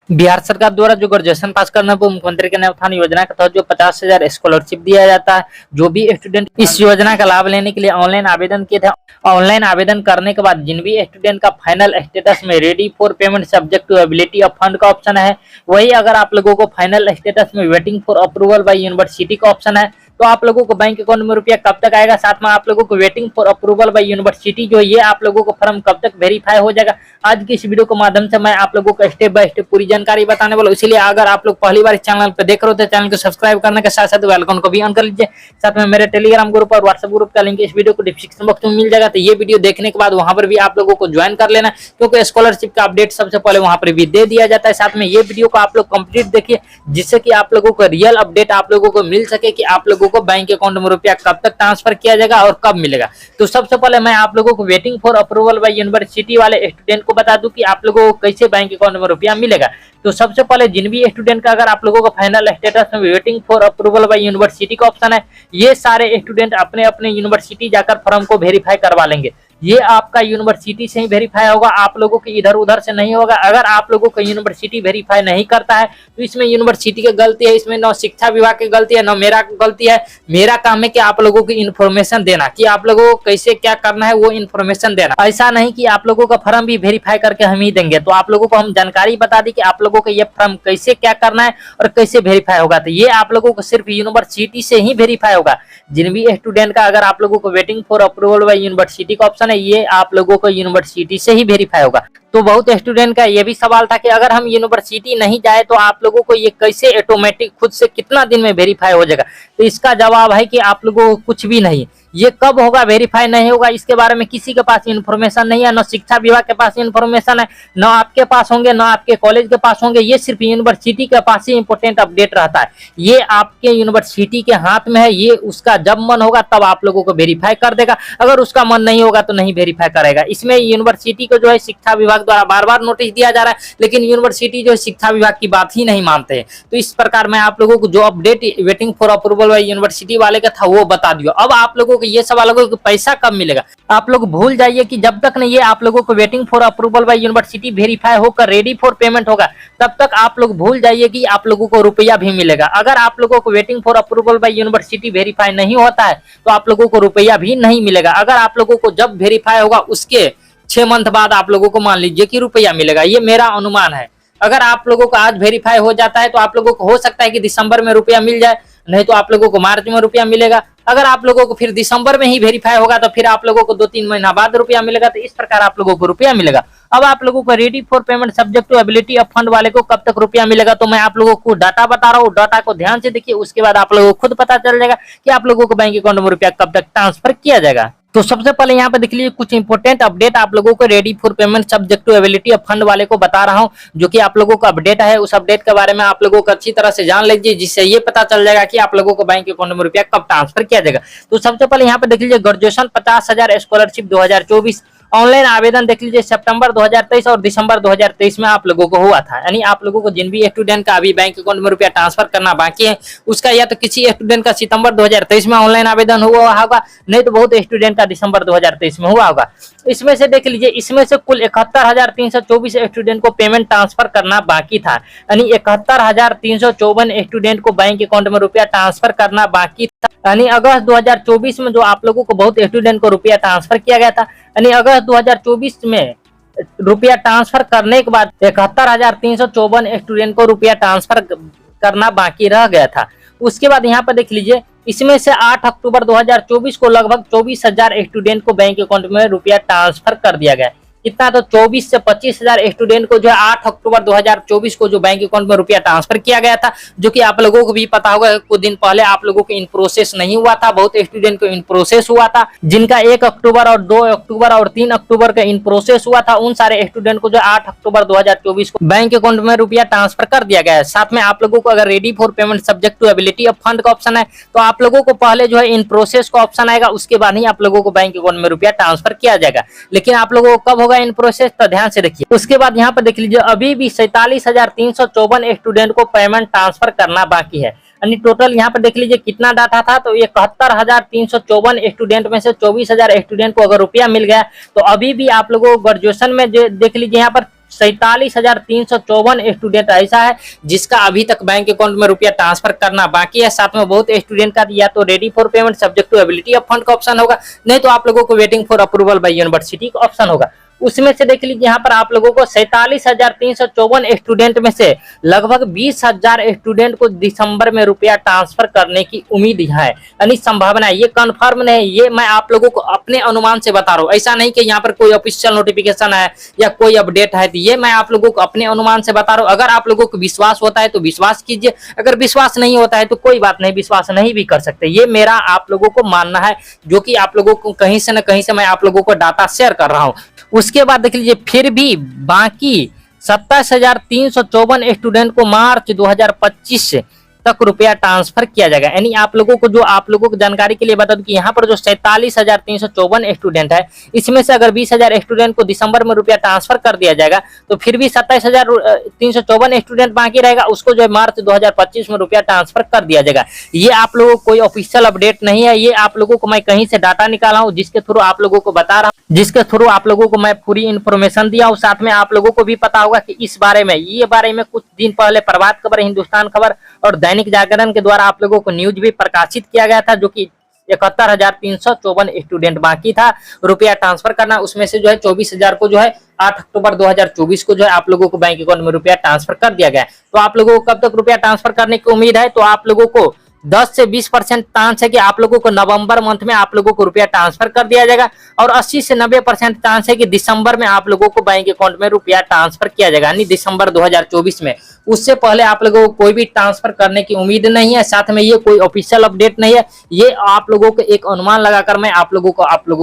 बिहार सरकार द्वारा जो ग्रेजुएशन पास करने पर मुख्यमंत्री कन्या उत्थान योजना के तहत जो 50,000 स्कॉलरशिप दिया जाता है, जो भी स्टूडेंट इस योजना का लाभ लेने के लिए ऑनलाइन आवेदन किए थे, ऑनलाइन आवेदन करने के बाद जिन भी स्टूडेंट का फाइनल स्टेटस में ready for payment subject to ability of fund का ऑप्शन है, वही अगर आप लोगों को फाइनल स्टेटस में waiting for approval by university का ऑप्शन है, तो आप लोगों को बैंक अकाउंट में रुपया कब तक आएगा, साथ में आप लोगों को waiting for approval by university जो ये आप लोगों को फॉर्म कब तक वेरीफाई हो जाएगा, आज की इस वीडियो के माध्यम से मैं आप लोगों को स्टेप बाय स्टेप पूरी जानकारी बताने वाला हूं। इसलिए अगर आप लोग पहली बार इस चैनल पे देख रहे हो तो चैनल को सब्सक्राइब करने के साथ साथ बेल आइकन को भी ऑन कर लीजिए। साथ में मेरे टेलीग्राम ग्रुप और व्हाट्सएप ग्रुप का लिंक इस वीडियो को डिस्क्रिप्शन बॉक्स में मिल जाएगा, तो ये वीडियो देखने के बाद वहां पर भी आप लोगों को ज्वाइन कर लेना, क्योंकि स्कॉलरशिप का अपडेट सबसे पहले वहां पर भी दे दिया जाता है। साथ में ये वीडियो को आप लोग कंप्लीट देखिए, जिससे कि आप लोगों को रियल अपडेट आप लोगों को मिल सके कि आप लोगों को बैंक अकाउंट में रुपया कब तक ट्रांसफर किया जाएगा और कब मिलेगा। तो सबसे पहले मैं आप लोगों को waiting for approval by university वाले स्टूडेंट को बता दूं कि आप लोगों को कैसे बैंक अकाउंट में रुपया मिलेगा। तो सबसे पहले जिन भी स्टूडेंट का अगर आप लोगों को फाइनल स्टेटस में waiting for approval by university का ऑप्शन है, ये सारे स्टूडेंट अपने अपने यूनिवर्सिटी जाकर फॉर्म को वेरीफाई करवा लेंगे। ये आपका यूनिवर्सिटी से ही वेरीफाई होगा, आप लोगों के इधर उधर से नहीं होगा। अगर आप लोगों को यूनिवर्सिटी वेरीफाई नहीं करता है तो इसमें यूनिवर्सिटी की गलती है, इसमें न शिक्षा विभाग की गलती है, न मेरा गलती है। मेरा काम है कि आप लोगों की इन्फॉर्मेशन देना, कि आप लोगों को कैसे क्या करना है वो इन्फॉर्मेशन देना। ऐसा नहीं कि आप लोगों का फॉर्म भी वेरीफाई करके हम ही देंगे। तो आप लोगों को हम जानकारी बता दी कि आप लोगों को ये फॉर्म कैसे क्या करना है और कैसे वेरीफाई होगा। तो ये आप लोगों को सिर्फ यूनिवर्सिटी से ही वेरीफाई होगा। जिन भी स्टूडेंट का अगर आप लोगों को waiting for approval by university का ऑप्शन है, ये आप लोगों को यूनिवर्सिटी से ही वेरीफाई होगा। तो बहुत स्टूडेंट का ये भी सवाल था कि अगर हम यूनिवर्सिटी नहीं जाए तो आप लोगों को ये कैसे ऑटोमेटिक खुद से कितना दिन में वेरीफाई हो जाएगा। तो इसका जवाब है कि आप लोगों को कुछ भी नहीं, ये कब होगा वेरीफाई नहीं होगा इसके बारे में किसी के पास इन्फॉर्मेशन नहीं है, न शिक्षा विभाग के पास इन्फॉर्मेशन है, न आपके पास होंगे, न आपके कॉलेज के पास होंगे। ये सिर्फ यूनिवर्सिटी के पास ही इंपॉर्टेंट अपडेट रहता है। ये आपके यूनिवर्सिटी के हाथ में है, ये उसका जब मन होगा तब आप लोगों को वेरीफाई कर देगा, अगर उसका मन नहीं होगा तो नहीं वेरीफाई करेगा। इसमें यूनिवर्सिटी को जो है शिक्षा विभाग द्वारा बार बार नोटिस दिया जा रहा है, लेकिन यूनिवर्सिटी जो है शिक्षा विभाग की बात ही नहीं मानते हैं। तो इस प्रकार मैं आप लोगों को जो update waiting for approval by university वाले का था वो बता दिया। अब आप लोगों को ये सवाल होगा कि पैसा कब मिलेगा। आप लोग भूल जाइए कि जब तक नहीं ये आप लोगों को waiting for approval by university verify होकर रेडी फॉर पेमेंट होगा, तब तक आप लोग भूल जाइए कि आप लोगों को रुपया भी मिलेगा। अगर आप लोगों को waiting for approval by university verify नहीं होता है तो आप लोगों को रुपया भी नहीं मिलेगा। अगर आप लोगों को जब वेरीफाई होगा उसके 6 मंथ बाद आप लोगों को मान लीजिए कि रुपया मिलेगा, ये मेरा अनुमान है। अगर आप लोगों को आज वेरीफाई हो जाता है तो आप लोगों को हो सकता है कि दिसंबर में रुपया मिल जाए, नहीं तो आप लोगों को मार्च में रुपया मिलेगा। अगर आप लोगों को फिर दिसंबर में ही वेरीफाई होगा तो फिर आप लोगों को 2-3 महीना बाद रुपया मिलेगा। तो इस प्रकार आप लोगों को रुपया मिलेगा। अब आप लोगों को ready for payment subject to ability of fund वाले को कब तक रुपया मिलेगा, तो मैं आप लोगों को डाटा बता रहा हूँ। डाटा को ध्यान से देखिए, उसके बाद आप लोगों को खुद पता चल जाएगा कि आप लोगों को बैंक अकाउंट में रुपया कब तक ट्रांसफर किया जाएगा। तो सबसे पहले यहाँ पे देख लीजिए कुछ इंपॉर्टेंट अपडेट आप लोगों को ready for payment subject to ability of fund वाले को बता रहा हूँ, जो कि आप लोगों का अपडेट है। उस अपडेट के बारे में आप लोगों को अच्छी तरह से जान लीजिए, जिससे ये पता चल जाएगा कि आप लोगों को बैंक अकाउंट में रुपया कब ट्रांसफर किया जाएगा। तो सबसे पहले यहाँ पे देख लीजिए ग्रेजुएशन 50,000 स्कॉलरशिप 2024 ऑनलाइन आवेदन देख लीजिए सितंबर 2023 और दिसंबर 2023 में आप लोगों को हुआ था। यानी आप लोगों को जिन भी स्टूडेंट का अभी बैंक अकाउंट में रुपया ट्रांसफर करना बाकी है, उसका या तो किसी स्टूडेंट का सितंबर 2023 में ऑनलाइन आवेदन हुआ होगा, नहीं तो बहुत स्टूडेंट का दिसंबर 2023 में हुआ होगा। इसमें से देख लीजिए, इसमें से कुल 71,324 स्टूडेंट को पेमेंट ट्रांसफर करना बाकी था। यानी 71,354 स्टूडेंट को बैंक अकाउंट में रुपया ट्रांसफर करना बाकी था। यानी अगस्त 2024 में जो आप लोगों को बहुत स्टूडेंट को रुपया ट्रांसफर किया गया था, यानी अगस्त 2024 में रुपया ट्रांसफर करने के बाद 71,354 स्टूडेंट को रुपया ट्रांसफर करना बाकी रह गया था। उसके बाद यहाँ पर देख लीजिए, इसमें से 8 अक्टूबर 2024 को लगभग 24,000 स्टूडेंट को बैंक अकाउंट में रुपया ट्रांसफर कर दिया गया। कितना, तो 24 से 25,000 स्टूडेंट को जो है 8 अक्टूबर 2024 को जो बैंक अकाउंट में रुपया ट्रांसफर किया गया था, जो कि आप लोगों को भी पता होगा कुछ दिन पहले आप लोगों को इन प्रोसेस नहीं हुआ था, बहुत स्टूडेंट को इन प्रोसेस हुआ था। जिनका 1 अक्टूबर और 2 अक्टूबर और 3 अक्टूबर का इन प्रोसेस हुआ था, उन सारे स्टूडेंट को जो 8 अक्टूबर 2024 को बैंक अकाउंट में रुपया ट्रांसफर कर दिया गया है। साथ में आप लोगों को अगर ready for payment subject to ability of fund का ऑप्शन है, तो आप लोगों को पहले जो है इन प्रोसेस का ऑप्शन आएगा, उसके बाद ही आप लोगों को बैंक अकाउंट में रुपया ट्रांसफर किया जाएगा। लेकिन आप लोगों को कब होगा इन प्रोसेस, तो ध्यान से देखिए। उसके बाद यहाँ पर देख लीजिए, अभी भी 47,354 स्टूडेंट को पेमेंट ट्रांसफर करना बाकी है। यानी टोटल यहाँ पर देख लीजिए कितना डाटा था, तो 71,354 स्टूडेंट में से 24,000 स्टूडेंट को अगर रुपया मिल गया, तो अभी भी आप लोगों को ग्रेजुएशन में जो देख लीजिए यहाँ पर 47,354 स्टूडेंट ऐसा है जिसका अभी तक बैंक अकाउंट में रुपया ट्रांसफर करना बाकी है। साथ में बहुत स्टूडेंट का या तो ready for payment subject to ability of fund का ऑप्शन होगा, नहीं तो आप लोगों को waiting for approval by university का ऑप्शन होगा। उसमें से देख लीजिए यहाँ पर आप लोगों को 47,354 स्टूडेंट में से लगभग 20,000 स्टूडेंट को दिसंबर में रुपया ट्रांसफर करने की उम्मीद है, यानी संभावना है। ये कंफर्म नहीं, ये मैं आप लोगों को अपने अनुमान से बता रहा हूँ, ऐसा नहीं कि यहाँ पर कोई ऑफिशियल नोटिफिकेशन है या कोई अपडेट है। तो ये मैं आप लोगों को अपने अनुमान से बता रहा हूँ। अगर आप लोगों को विश्वास होता है तो विश्वास कीजिए, अगर विश्वास नहीं होता है तो कोई बात नहीं, विश्वास नहीं भी कर सकते। ये मेरा आप लोगों को मानना है, जो कि आप लोगों को कहीं से न कहीं से मैं आप लोगों को डाटा शेयर कर रहा हूँ। उसके बाद देख लीजिए फिर भी बाकी 27,354 स्टूडेंट को मार्च 2025 तक रुपया ट्रांसफर किया जाएगा। यानी आप लोगों को, जो आप लोगों को जानकारी के लिए बता दूं कि यहाँ पर जो 47,354 स्टूडेंट है, इसमें से अगर 20,000 स्टूडेंट को दिसंबर में रुपया ट्रांसफर कर दिया जाएगा तो फिर भी 27,354 स्टूडेंट बाकी रहेगा, उसको जो है मार्च 2025 में रुपया ट्रांसफर कर दिया जाएगा। ये आप लोगों को कोई ऑफिशियल अपडेट नहीं है, ये आप लोगों को मैं कहीं से डाटा निकाला हूँ, जिसके थ्रू आप लोगों को बता रहा हूँ, जिसके थ्रू आप लोगों को मैं पूरी इन्फॉर्मेशन दिया हूँ। साथ में आप लोगों को भी पता होगा कि इस बारे में, ये बारे में कुछ दिन पहले प्रभात खबर, हिंदुस्तान खबर और दैनिक जागरण के द्वारा आप लोगों को न्यूज भी प्रकाशित किया गया था, जो कि 71,354 स्टूडेंट बाकी था रुपया ट्रांसफर करना। उसमें से जो है 24,000 को जो है 8 अक्टूबर 2024 को जो है आप लोगों को बैंक अकाउंट में रुपया ट्रांसफर कर दिया गया। तो आप लोगों को कब तक रुपया ट्रांसफर करने की उम्मीद है? तो आप लोगों को 10 से 20% चांस है कि आप लोगों को नवंबर मंथ में आप लोगों को रुपया ट्रांसफर कर दिया जाएगा, और 80 से 90% चांस है कि दिसंबर में आप लोगों को बैंक अकाउंट में रुपया ट्रांसफर किया जाएगा, यानी दिसंबर 2024 में। उससे पहले आप लोगों को कोई भी ट्रांसफर करने की उम्मीद नहीं है। साथ में ये कोई ऑफिशियल अपडेट नहीं है, ये आप लोगों को एक अनुमान लगाकर मैं आप लोगों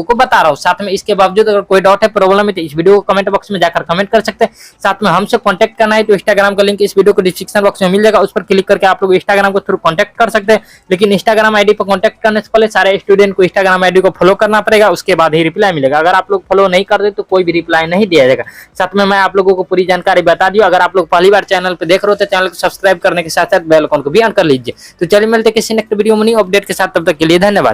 को बता रहा हूँ। साथ में इसके बावजूद अगर कोई डाउट है, प्रॉब्लम है, तो इस वीडियो को कमेंट बॉक्स में जाकर कमेंट कर सकते हैं। साथ में हमसे कॉन्टैक्ट करना है तो इंस्टाग्राम का लिंक इस वीडियो को डिस्क्रिप्शन बॉक्स में मिल जाएगा, उस पर क्लिक करके आप लोग इंस्टाग्राम के थ्रू कॉन्टैक्ट कर सकते हैं। लेकिन इंस्टाग्राम आईडी पर कॉन्टैक्ट करने से पहले सारे स्टूडेंट को इंस्टाग्राम आईडी को फॉलो करना पड़ेगा, उसके बाद ही रिप्लाई मिलेगा। अगर आप लोग फॉलो नहीं करते तो कोई भी रिप्लाई नहीं दिया जाएगा। साथ में मैं आप लोगों को पूरी जानकारी बता दी। अगर आप लोग पहली बार चैनल पे देख रहे हो तो चैनल को सब्सक्राइब करने के साथ साथ बेल आइकन को भी ऑन कर लीजिए। तो चलिए मिलते हैं किसी नेक्स्ट वीडियो में न्यू अपडेट के साथ, तब तक के लिए धन्यवाद।